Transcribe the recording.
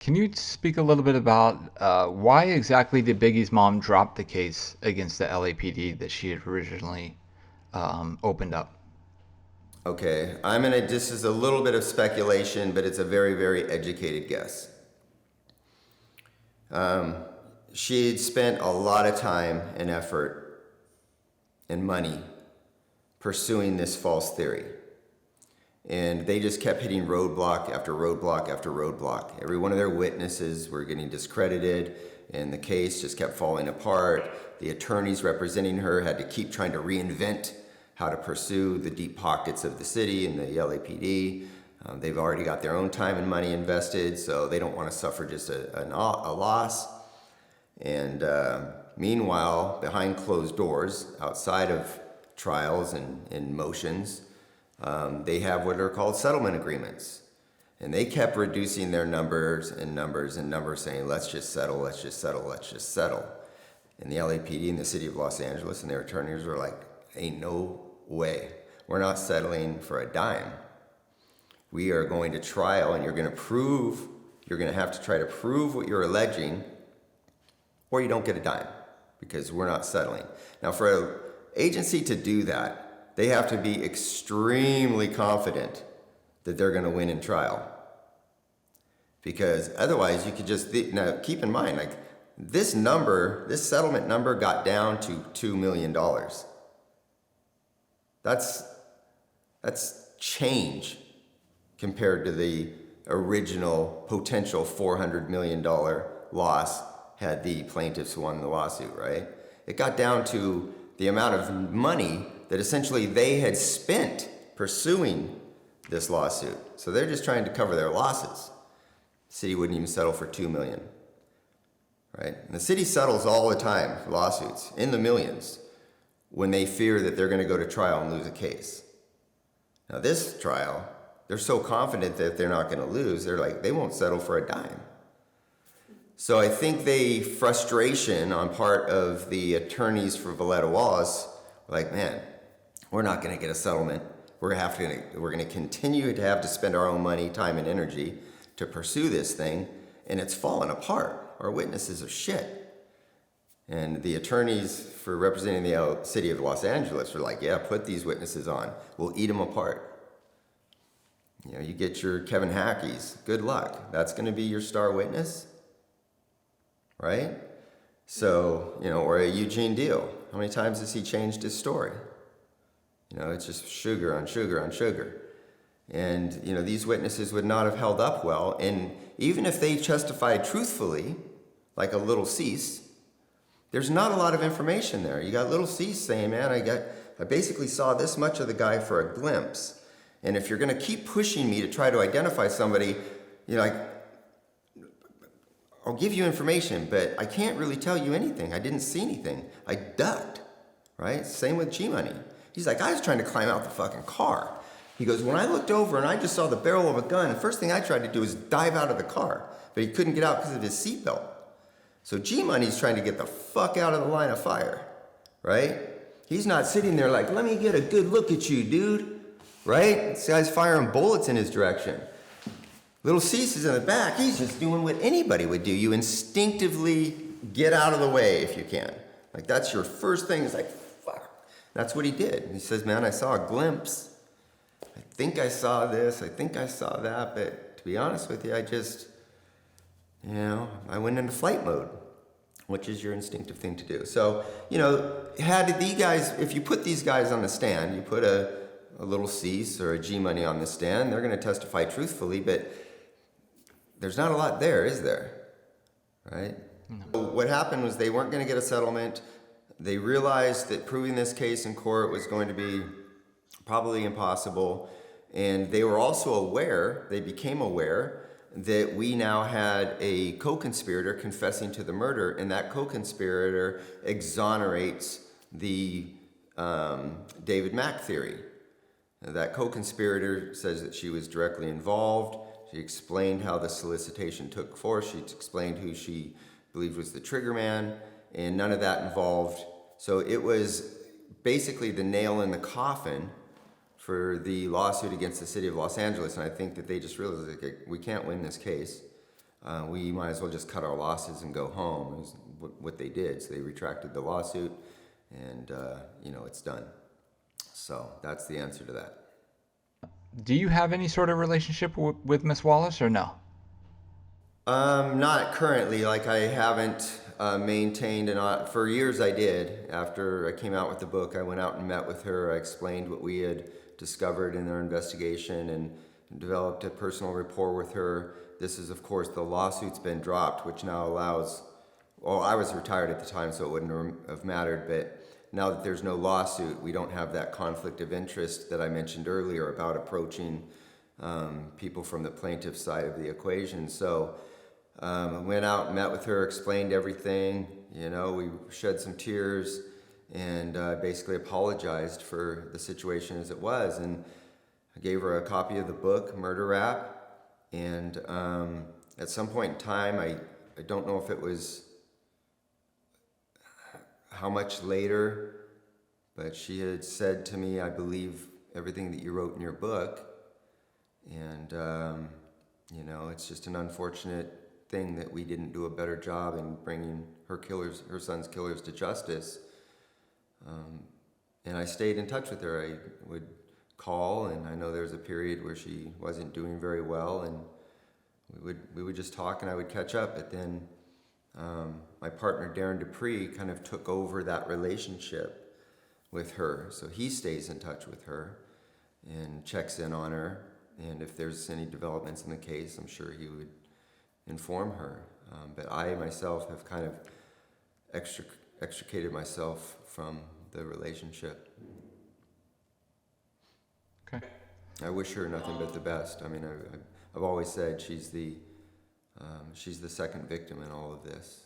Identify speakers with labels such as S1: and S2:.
S1: Can you speak a little bit about why exactly did Biggie's mom drop the case against the LAPD that she had originally opened up?
S2: Okay, this is a little bit of speculation, but it's a very, very educated guess. She'd spent a lot of time and effort and money pursuing this false theory. And they just kept hitting roadblock after roadblock after roadblock. Every one of their witnesses were getting discredited, and the case just kept falling apart. The attorneys representing her had to keep trying to reinvent how to pursue the deep pockets of the city and the LAPD. They've already got their own time and money invested, so they don't want to suffer just a loss. And meanwhile, behind closed doors, outside of trials and motions, they have what are called settlement agreements. And they kept reducing their numbers and numbers and numbers, saying, let's just settle, let's just settle, let's just settle. And the LAPD and the city of Los Angeles and their attorneys were like, ain't no way. We're not settling for a dime. We are going to trial, and you're going to have to try to prove what you're alleging, or you don't get a dime, because we're not settling. Now, for an agency to do that, they have to be extremely confident that they're going to win in trial. Because otherwise, you could just, now keep in mind, like this settlement number got down to $2 million. That's change compared to the original potential $400 million loss had the plaintiffs won the lawsuit, right? It got down to the amount of money that essentially they had spent pursuing this lawsuit. So they're just trying to cover their losses. The city wouldn't even settle for $2 million, right? And the city settles all the time for lawsuits in the millions when they fear that they're going to go to trial and lose a case. Now this trial, they're so confident that they're not going to lose, they won't settle for a dime. So I think the frustration on part of the attorneys for Valletta Wallace, like, man, we're not going to get a settlement. We're going to continue to have to spend our own money, time, and energy to pursue this thing, and it's falling apart. Our witnesses are shit. And the attorneys for representing the city of Los Angeles are like, yeah, put these witnesses on. We'll eat them apart. You know, you get your Kevin Hackeys. Good luck. That's going to be your star witness, right? So, or a Eugene Deal. How many times has he changed his story? It's just sugar on sugar on sugar. And, these witnesses would not have held up well. And even if they testified truthfully, like a Little Cease, there's not a lot of information there. You got Little Cease saying, man, I basically saw this much of the guy for a glimpse. And if you're going to keep pushing me to try to identify somebody, I'll give you information, but I can't really tell you anything. I didn't see anything. I ducked, right? Same with G-Money. He's like, I was trying to climb out the fucking car. He goes, when I looked over and I just saw the barrel of a gun, the first thing I tried to do was dive out of the car, but he couldn't get out because of his seatbelt. So G-Money's trying to get the fuck out of the line of fire, right? He's not sitting there like, let me get a good look at you, dude, right? This guy's firing bullets in his direction. Little Cease is in the back. He's just doing what anybody would do. You instinctively get out of the way if you can. Like, that's your first thing. It's like, fuck. That's what he did. He says, man, I saw a glimpse. I think I saw this. I think I saw that. But to be honest with you, I went into flight mode, which is your instinctive thing to do. So, if you put these guys on the stand, you put a Little Cease or a G-Money on the stand, they're going to testify truthfully, but there's not a lot there, is there? Right? No. What happened was they weren't going to get a settlement. They realized that proving this case in court was going to be probably impossible. And they were also they became aware that we now had a co-conspirator confessing to the murder, and that co-conspirator exonerates the David Mack theory. That co-conspirator says that she was directly involved. She explained how the solicitation took force. She explained who she believed was the trigger man, and none of that involved. So it was basically the nail in the coffin for the lawsuit against the city of Los Angeles. And I think that they just realized, we can't win this case. we might as well just cut our losses and go home, is what they did. So they retracted the lawsuit, and, it's done. So that's the answer to that.
S1: Do you have any sort of relationship with Miss Wallace or no?
S2: Not currently. Like I haven't maintained for years. I did. After I came out with the book, I went out and met with her. I explained what we had discovered in our investigation and developed a personal rapport with her. This is, of course, the lawsuit's been dropped, which now allows. Well, I was retired at the time, so it wouldn't have mattered. But now that there's no lawsuit, we don't have that conflict of interest that I mentioned earlier about approaching people from the plaintiff's side of the equation. So I went out and met with her, explained everything. We shed some tears and basically apologized for the situation as it was. And I gave her a copy of the book, Murder Rap. And at some point in time, I don't know if it was how much later, but she had said to me, I believe everything that you wrote in your book. And, it's just an unfortunate thing that we didn't do a better job in bringing her son's killers to justice. And I stayed in touch with her. I would call, and I know there was a period where she wasn't doing very well, and we would just talk, and I would catch up. But then my partner Darren Dupree kind of took over that relationship with her, so he stays in touch with her and checks in on her. And if there's any developments in the case, I'm sure he would inform her. But I myself have kind of extricated myself from the relationship.
S1: Okay.
S2: I wish her nothing but the best. I mean, I've always said she's the second victim in all of this.